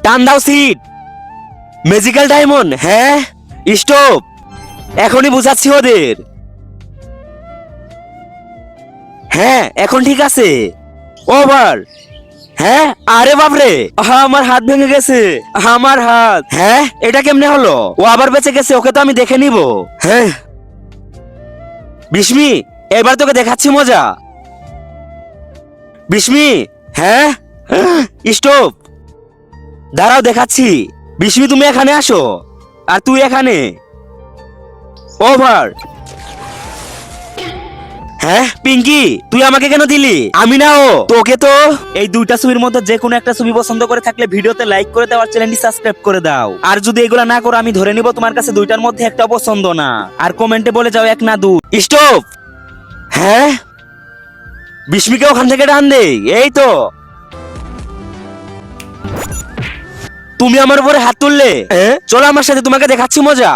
টান দাও seat. Magical diamond, হ্যাঁ স্টপ। এখনই বুঝাচ্ছি ওদের। হ্যাঁ এখন ঠিক আছে। ওভার। হ্যাঁ আরে বাপরে, আমার হাত ভেঙে গেছে। আমার হাত, হ্যাঁ এটা কেমনে হলো? ও আবার বেঁচে গেছে, ওকে তো আমি দেখে নিব। হ্যাঁ বিস্মি, এবার তোকে দেখাচ্ছি মজা। বিস্মি, হ্যাঁ স্টপ। দাঁড়াও দেখাচ্ছি। বিস্মি তুমি এখানে আসো, আর তুই এখানে। ওভার। হ্যাঁ পিঙ্কি, তুই আমাকে কেন দিলি? আমি না, ও তোকে তো। এই দুইটা ছবির মধ্যে যে কোনো একটা ছবি পছন্দ করে থাকলে ভিডিওতে লাইক করে দাও আর চ্যানেলটি সাবস্ক্রাইব করে দাও। আর যদি এগুলা না করো আমি ধরে নিব তোমার কাছে দুইটার মধ্যে একটা পছন্দ না। আর কমেন্টে বলে যাও এক না দুই। স্টপ। হ্যাঁ বিস্মিকে ওখান থেকে টান দে। এই তো। তুমি আমার উপরে হাত তুললে, চলো আমার সাথে, তোমাকে দেখাচ্ছি মজা।